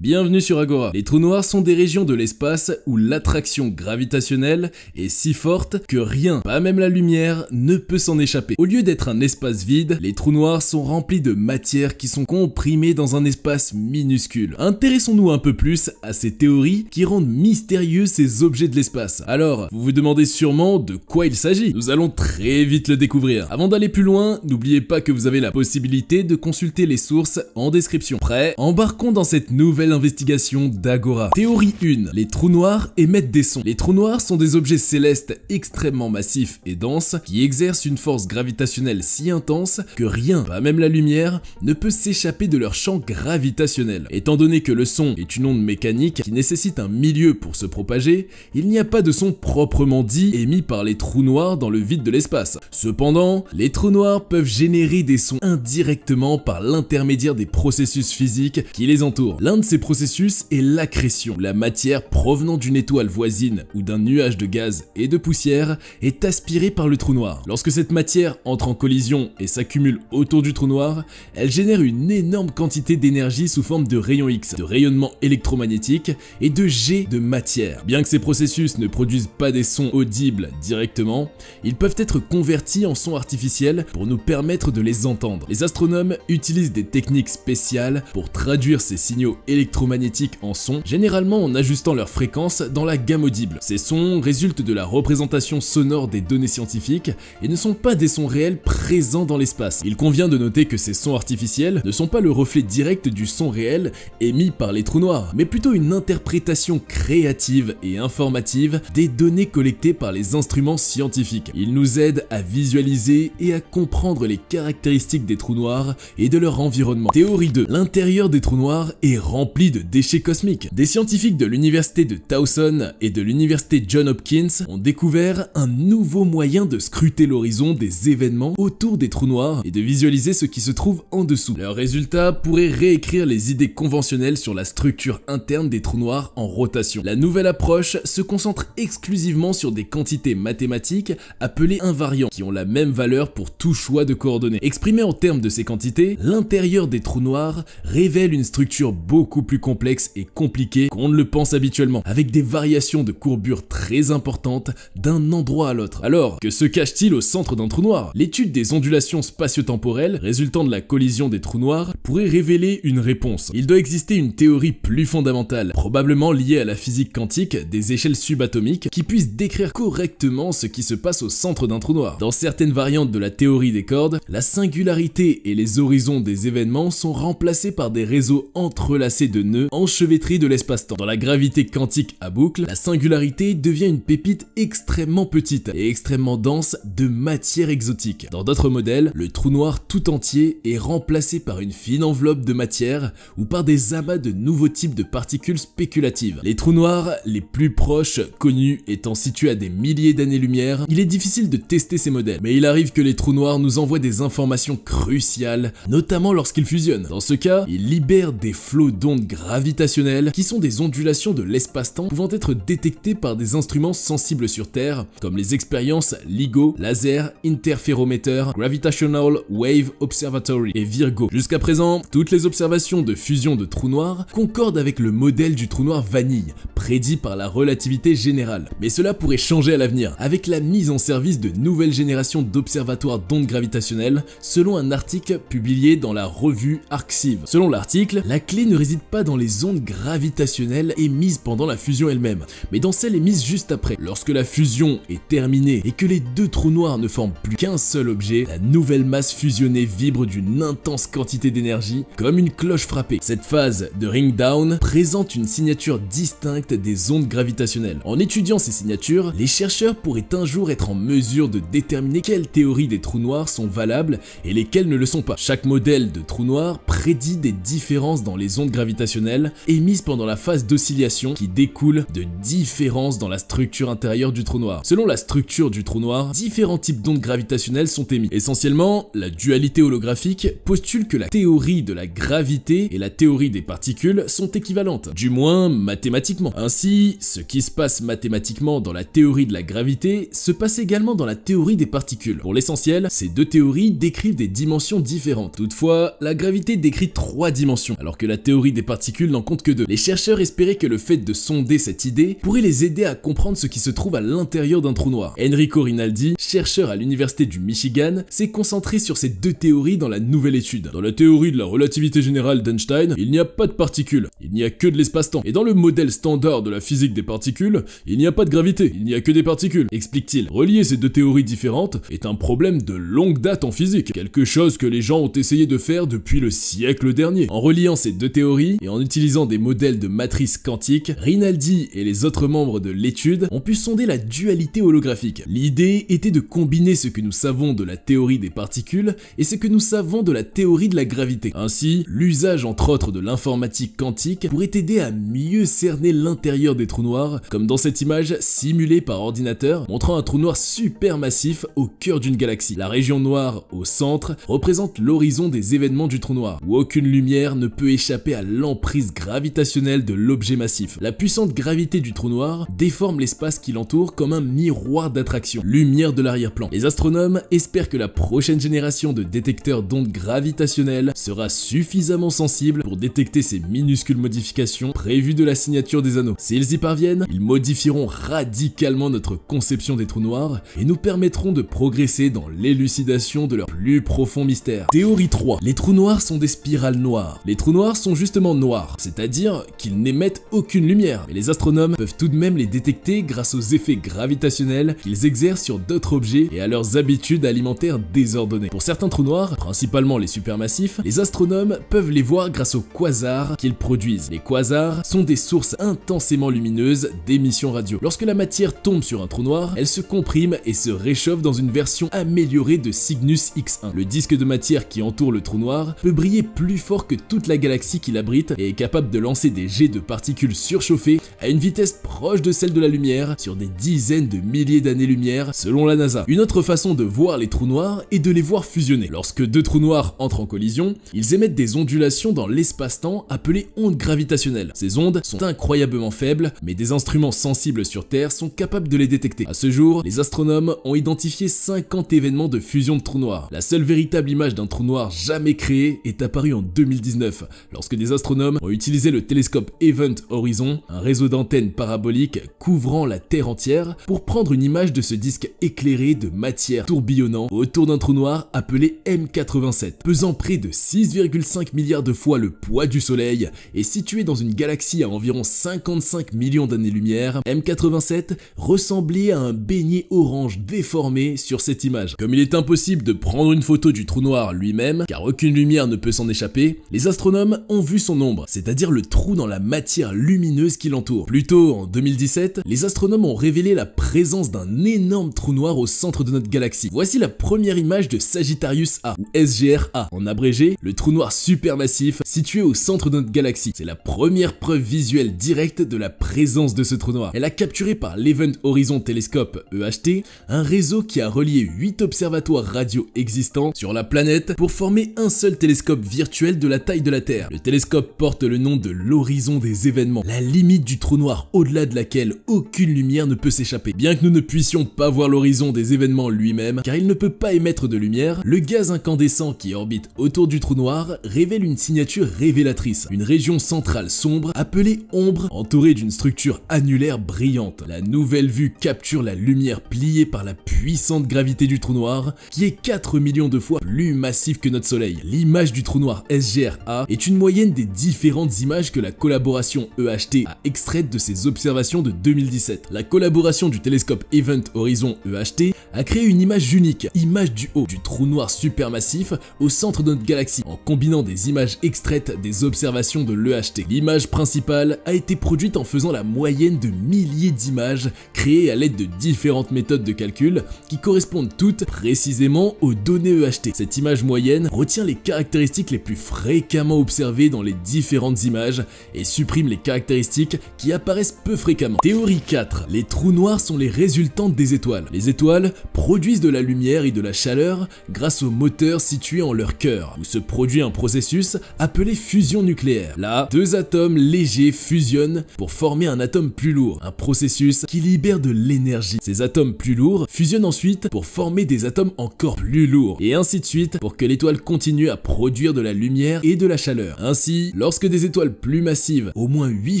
Bienvenue sur Agora. Les trous noirs sont des régions de l'espace où l'attraction gravitationnelle est si forte que rien, pas même la lumière, ne peut s'en échapper. Au lieu d'être un espace vide, les trous noirs sont remplis de matière qui sont comprimées dans un espace minuscule. Intéressons-nous un peu plus à ces théories qui rendent mystérieux ces objets de l'espace. Alors, vous vous demandez sûrement de quoi il s'agit. Nous allons très vite le découvrir. Avant d'aller plus loin, n'oubliez pas que vous avez la possibilité de consulter les sources en description. Prêt? Embarquons dans cette nouvelle investigation d'Agora. Théorie 1. Les trous noirs émettent des sons. Les trous noirs sont des objets célestes extrêmement massifs et denses qui exercent une force gravitationnelle si intense que rien, pas même la lumière, ne peut s'échapper de leur champ gravitationnel. Étant donné que le son est une onde mécanique qui nécessite un milieu pour se propager, il n'y a pas de son proprement dit émis par les trous noirs dans le vide de l'espace. Cependant, les trous noirs peuvent générer des sons indirectement par l'intermédiaire des processus physiques qui les entourent. L'un de ces processus est l'accrétion, où la matière provenant d'une étoile voisine ou d'un nuage de gaz et de poussière est aspirée par le trou noir. Lorsque cette matière entre en collision et s'accumule autour du trou noir, elle génère une énorme quantité d'énergie sous forme de rayons X, de rayonnement électromagnétique et de jets de matière. Bien que ces processus ne produisent pas des sons audibles directement, ils peuvent être convertis en sons artificiels pour nous permettre de les entendre. Les astronomes utilisent des techniques spéciales pour traduire ces signaux électromagnétiques en sons, généralement en ajustant leur fréquence dans la gamme audible. Ces sons résultent de la représentation sonore des données scientifiques et ne sont pas des sons réels présents dans l'espace. Il convient de noter que ces sons artificiels ne sont pas le reflet direct du son réel émis par les trous noirs, mais plutôt une interprétation créative et informative des données collectées par les instruments scientifiques. Ils nous aident à visualiser et à comprendre les caractéristiques des trous noirs et de leur environnement. Théorie 2. L'intérieur des trous noirs est rempli de déchets cosmiques. Des scientifiques de l'université de Towson et de l'université Johns Hopkins ont découvert un nouveau moyen de scruter l'horizon des événements autour des trous noirs et de visualiser ce qui se trouve en dessous. Leurs résultats pourraient réécrire les idées conventionnelles sur la structure interne des trous noirs en rotation. La nouvelle approche se concentre exclusivement sur des quantités mathématiques appelées invariants qui ont la même valeur pour tout choix de coordonnées. Exprimé en termes de ces quantités, l'intérieur des trous noirs révèle une structure beaucoup plus complexe et compliquée qu'on ne le pense habituellement, avec des variations de courbure très importantes d'un endroit à l'autre. Alors, que se cache-t-il au centre d'un trou noir? L'étude des ondulations spatio-temporelles résultant de la collision des trous noirs pourrait révéler une réponse. Il doit exister une théorie plus fondamentale, probablement liée à la physique quantique des échelles subatomiques, qui puisse décrire correctement ce qui se passe au centre d'un trou noir. Dans certaines variantes de la théorie des cordes, la singularité et les horizons des événements sont remplacés par des réseaux entrelacés de nœuds enchevêtrés de l'espace-temps. Dans la gravité quantique à boucle, la singularité devient une pépite extrêmement petite et extrêmement dense de matière exotique. Dans d'autres modèles, le trou noir tout entier est remplacé par une fine enveloppe de matière ou par des amas de nouveaux types de particules spéculatives. Les trous noirs les plus proches connus étant situés à des milliers d'années-lumière, il est difficile de tester ces modèles, mais il arrive que les trous noirs nous envoient des informations cruciales, notamment lorsqu'ils fusionnent. Dans ce cas, ils libèrent des flots d'ondes gravitationnelles qui sont des ondulations de l'espace-temps pouvant être détectées par des instruments sensibles sur Terre, comme les expériences LIGO, Laser Interferometer, Gravitational Wave Observatory et Virgo. Jusqu'à présent, toutes les observations de fusion de trous noirs concordent avec le modèle du trou noir vanille, prédit par la relativité générale. Mais cela pourrait changer à l'avenir, avec la mise en service de nouvelles générations d'observatoires d'ondes gravitationnelles, selon un article publié dans la revue Arxiv. Selon l'article, la clé ne réside pas dans les ondes gravitationnelles émises pendant la fusion elle-même, mais dans celles émises juste après. Lorsque la fusion est terminée et que les deux trous noirs ne forment plus qu'un seul objet, la nouvelle masse fusionnée vibre d'une intense quantité d'énergie, comme une cloche frappée. Cette phase de ring down présente une signature distincte des ondes gravitationnelles. En étudiant ces signatures, les chercheurs pourraient un jour être en mesure de déterminer quelles théories des trous noirs sont valables et lesquelles ne le sont pas. Chaque modèle de trou noir prédit des différences dans les ondes gravitationnelles émises pendant la phase d'oscillation qui découlent de différences dans la structure intérieure du trou noir. Selon la structure du trou noir, différents types d'ondes gravitationnelles sont émis. Essentiellement, la dualité holographique postule que la théorie de la gravité et la théorie des particules sont équivalentes, du moins mathématiquement. Ainsi, ce qui se passe mathématiquement dans la théorie de la gravité se passe également dans la théorie des particules. Pour l'essentiel, ces deux théories décrivent des dimensions différentes. Toutefois, la gravité décrit 3 dimensions, alors que la théorie des particules particules n'en compte que 2. Les chercheurs espéraient que le fait de sonder cette idée pourrait les aider à comprendre ce qui se trouve à l'intérieur d'un trou noir. Enrico Rinaldi, chercheur à l'université du Michigan, s'est concentré sur ces deux théories dans la nouvelle étude. Dans la théorie de la relativité générale d'Einstein, il n'y a pas de particules, il n'y a que de l'espace-temps. Et dans le modèle standard de la physique des particules, il n'y a pas de gravité, il n'y a que des particules, explique-t-il. Relier ces deux théories différentes est un problème de longue date en physique, quelque chose que les gens ont essayé de faire depuis le siècle dernier. En reliant ces deux théories et en utilisant des modèles de matrices quantiques, Rinaldi et les autres membres de l'étude ont pu sonder la dualité holographique. L'idée était de combiner ce que nous savons de la théorie des particules et ce que nous savons de la théorie de la gravité. Ainsi, l'usage entre autres de l'informatique quantique pourrait aider à mieux cerner l'intérieur des trous noirs, comme dans cette image simulée par ordinateur montrant un trou noir supermassif au cœur d'une galaxie. La région noire au centre représente l'horizon des événements du trou noir, où aucune lumière ne peut échapper à l'emprise gravitationnelle de l'objet massif. La puissante gravité du trou noir déforme l'espace qui l'entoure comme un miroir d'attraction, lumière de l'arrière-plan. Les astronomes espèrent que la prochaine génération de détecteurs d'ondes gravitationnelles sera suffisamment sensible pour détecter ces minuscules modifications prévues de la signature des anneaux. S'ils y parviennent, ils modifieront radicalement notre conception des trous noirs et nous permettront de progresser dans l'élucidation de leurs plus profonds mystères. Théorie 3. Les trous noirs sont des spirales noires. Les trous noirs sont justement noirs, c'est-à-dire qu'ils n'émettent aucune lumière, mais les astronomes peuvent tout de même les détecter grâce aux effets gravitationnels qu'ils exercent sur d'autres objets et à leurs habitudes alimentaires désordonnées. Pour certains trous noirs, principalement les supermassifs, les astronomes peuvent les voir grâce aux quasars qu'ils produisent. Les quasars sont des sources intensément lumineuses d'émissions radio. Lorsque la matière tombe sur un trou noir, elle se comprime et se réchauffe dans une version améliorée de Cygnus X1. Le disque de matière qui entoure le trou noir peut briller plus fort que toute la galaxie qui l'abrite et est capable de lancer des jets de particules surchauffées à une vitesse proche de celle de la lumière sur des dizaines de milliers d'années-lumière selon la NASA. Une autre façon de voir les trous noirs est de les voir fusionner. Lorsque deux trous noirs entrent en collision, ils émettent des ondulations dans l'espace-temps appelées ondes gravitationnelles. Ces ondes sont incroyablement faibles, mais des instruments sensibles sur Terre sont capables de les détecter. À ce jour, les astronomes ont identifié 50 événements de fusion de trous noirs. La seule véritable image d'un trou noir jamais créé est apparue en 2019, lorsque des astronomes ont utilisé le télescope Event Horizon, un réseau d'antennes paraboliques couvrant la Terre entière, pour prendre une image de ce disque éclairé de matière tourbillonnant autour d'un trou noir appelé M87. Pesant près de 6,5 milliards de fois le poids du Soleil et situé dans une galaxie à environ 55 millions d'années-lumière, M87 ressemblait à un beignet orange déformé sur cette image. Comme il est impossible de prendre une photo du trou noir lui-même, car aucune lumière ne peut s'en échapper, les astronomes ont vu son ombre, c'est-à-dire le trou dans la matière lumineuse qui l'entoure. Plus tôt, en 2017, les astronomes ont révélé la présence d'un énorme trou noir au centre de notre galaxie. Voici la première image de Sagittarius A, ou SGR-A, en abrégé, le trou noir supermassif situé au centre de notre galaxie. C'est la première preuve visuelle directe de la présence de ce trou noir. Elle a capturé par l'Event Horizon Telescope EHT, un réseau qui a relié 8 observatoires radio existants sur la planète pour former un seul télescope virtuel de la taille de la Terre. Le télescope porte le nom de l'horizon des événements, la limite du trou noir au-delà de laquelle aucune lumière ne peut s'échapper. Bien que nous ne puissions pas voir l'horizon des événements lui-même, car il ne peut pas émettre de lumière, le gaz incandescent qui orbite autour du trou noir révèle une signature révélatrice, une région centrale sombre appelée ombre, entourée d'une structure annulaire brillante. La nouvelle vue capture la lumière pliée par la puissante gravité du trou noir, qui est 4 millions de fois plus massif que notre Soleil. L'image du trou noir SGR-A est une moyenne des différentes images que la collaboration EHT a extraites de ses observations de 2017. La collaboration du télescope Event Horizon EHT a créé une image unique, image du haut du trou noir supermassif au centre de notre galaxie, en combinant des images extraites des observations de l'EHT. L'image principale a été produite en faisant la moyenne de milliers d'images créées à l'aide de différentes méthodes de calcul qui correspondent toutes précisément aux données EHT. Cette image moyenne retient les caractéristiques les plus fréquemment observées dans les différentes images et supprime les caractéristiques qui apparaissent peu fréquemment. Théorie 4. Les trous noirs sont les résultantes des étoiles. Les étoiles produisent de la lumière et de la chaleur grâce aux moteurs situés en leur cœur, où se produit un processus appelé fusion nucléaire. Là, deux atomes légers fusionnent pour former un atome plus lourd, un processus qui libère de l'énergie. Ces atomes plus lourds fusionnent ensuite pour former des atomes encore plus lourds, et ainsi de suite pour que l'étoile continue à produire de la lumière et de la chaleur. Ainsi, lorsque des étoiles plus massives, au moins 8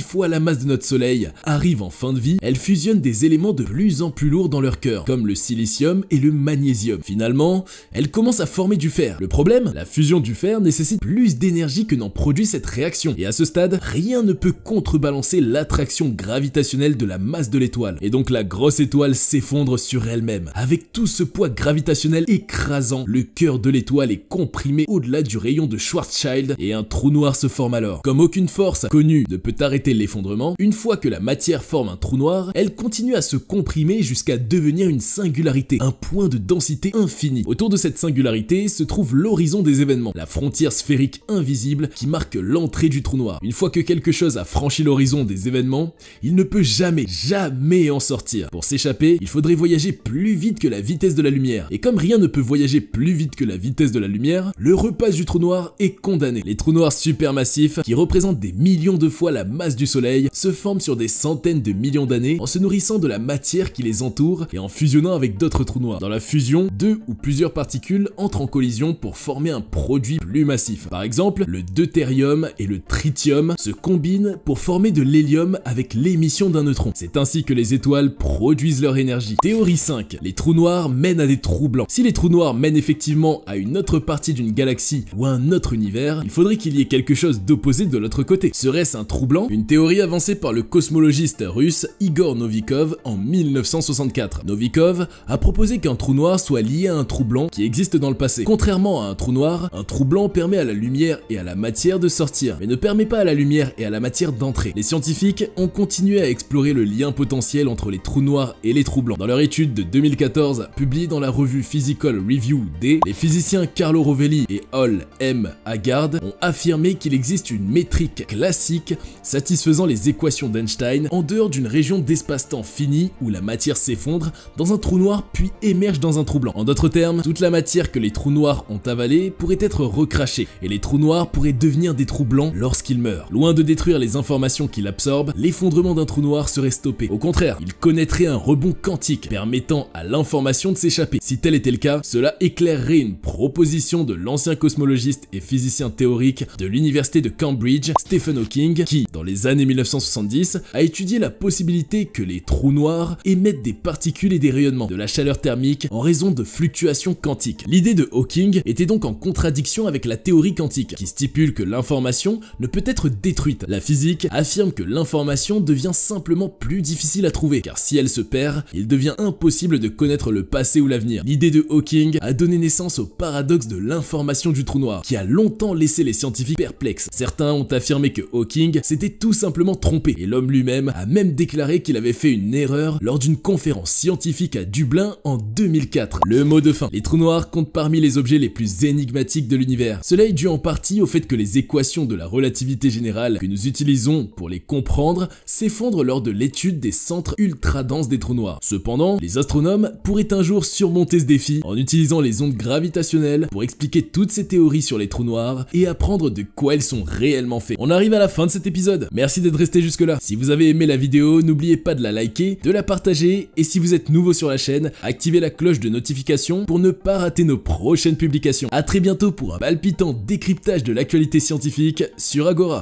fois la masse de notre Soleil, arrivent en fin de vie, elles fusionnent des éléments de plus en plus lourds dans leur cœur, comme le silicium et le magnésium. Finalement, elles commencent à former du fer. Le problème, la fusion du fer nécessite plus d'énergie que n'en produit cette réaction, et à ce stade, rien ne peut contrebalancer l'attraction gravitationnelle de la masse de l'étoile, et donc la grosse étoile s'effondre sur elle-même. Avec tout ce poids gravitationnel écrasant, le cœur de l'étoile est comprimé au-delà du rayon de Schwarzschild et un trou noir se forme alors. Comme aucune force connue ne peut arrêter l'effondrement, une fois que la matière forme un trou noir, elle continue à se comprimer jusqu'à devenir une singularité, un point de densité infini. Autour de cette singularité se trouve l'horizon des événements, la frontière sphérique invisible qui marque l'entrée du trou noir. Une fois que quelque chose a franchi l'horizon des événements, il ne peut jamais en sortir. Pour s'échapper, il faudrait voyager plus vite que la vitesse de la lumière. Et comme rien ne peut voyager plus vite que la vitesse de la lumière, le repasse du trou noir est condamné. Les trous noirs supermassifs, qui représentent des millions de fois la masse du Soleil, se forment sur des centaines de millions d'années en se nourrissant de la matière qui les entoure et en fusionnant avec d'autres trous noirs. Dans la fusion, deux ou plusieurs particules entrent en collision pour former un produit plus massif. Par exemple, le deutérium et le tritium se combinent pour former de l'hélium avec l'émission d'un neutron. C'est ainsi que les étoiles produisent leur énergie. Théorie 5. Les trous noirs mènent à des trous blancs. Si les trous noirs mènent effectivement à une autre partie d'une galaxie ou à un autre univers, il faudrait qu'il y ait quelque chose d'opposé de l'autre côté. Serait-ce un trou blanc? Une théorie avancée par le cosmologiste russe Igor Novikov en 1964. Novikov a proposé qu'un trou noir soit lié à un trou blanc qui existe dans le passé. Contrairement à un trou noir, un trou blanc permet à la lumière et à la matière de sortir, mais ne permet pas à la lumière et à la matière d'entrer. Les scientifiques ont continué à explorer le lien potentiel entre les trous noirs et les trous blancs. Dans leur étude de 2014, publiée dans la revue Physical Review D, les physiciens Carlo Rovelli et Hall M. Haggard ont affirmé qu'il existe une métrique classique satisfaisant les équations d'Einstein en dehors d'une région d'espace-temps fini où la matière s'effondre dans un trou noir puis émerge dans un trou blanc. En d'autres termes, toute la matière que les trous noirs ont avalée pourrait être recrachée et les trous noirs pourraient devenir des trous blancs lorsqu'ils meurent. Loin de détruire les informations qu'il absorbe, l'effondrement d'un trou noir serait stoppé. Au contraire, il connaîtrait un rebond quantique permettant à l'information de s'échapper. Si tel était le cas, cela éclairerait une proposition de l'ancien cosmologiste et physicien théorique de l'université de Cambridge, Stephen Hawking, qui, dans les années 1970, a étudié la possibilité que les trous noirs émettent des particules et des rayonnements, de la chaleur thermique en raison de fluctuations quantiques. L'idée de Hawking était donc en contradiction avec la théorie quantique, qui stipule que l'information ne peut être détruite. La physique affirme que l'information devient simplement plus difficile à trouver, car si elle se perd, il devient impossible de connaître le passé ou l'avenir. L'idée de Hawking a donné naissance au paradoxe de l'information du trou noir, qui a longtemps laissé les scientifiques perplexes. Certains ont affirmé que Hawking s'était tout simplement trompé, et l'homme lui-même a même déclaré qu'il avait fait une erreur lors d'une conférence scientifique à Dublin en 2004. Le mot de fin. Les trous noirs comptent parmi les objets les plus énigmatiques de l'univers. Cela est dû en partie au fait que les équations de la relativité générale que nous utilisons pour les comprendre s'effondrent lors de l'étude des centres ultra denses des trous noirs. Cependant, les astronomes pourraient un jour surmonter ce défi en utilisant les ondes gravitationnelles pour expliquer toutes ces théories sur les trous noirs et apprendre de quoi elles sont réellement faits. On arrive à la fin de cet épisode. Merci d'être resté jusque là. Si vous avez aimé la vidéo, n'oubliez pas de la liker, de la partager et si vous êtes nouveau sur la chaîne, activez la cloche de notification pour ne pas rater nos prochaines publications. A très bientôt pour un palpitant décryptage de l'actualité scientifique sur Agora.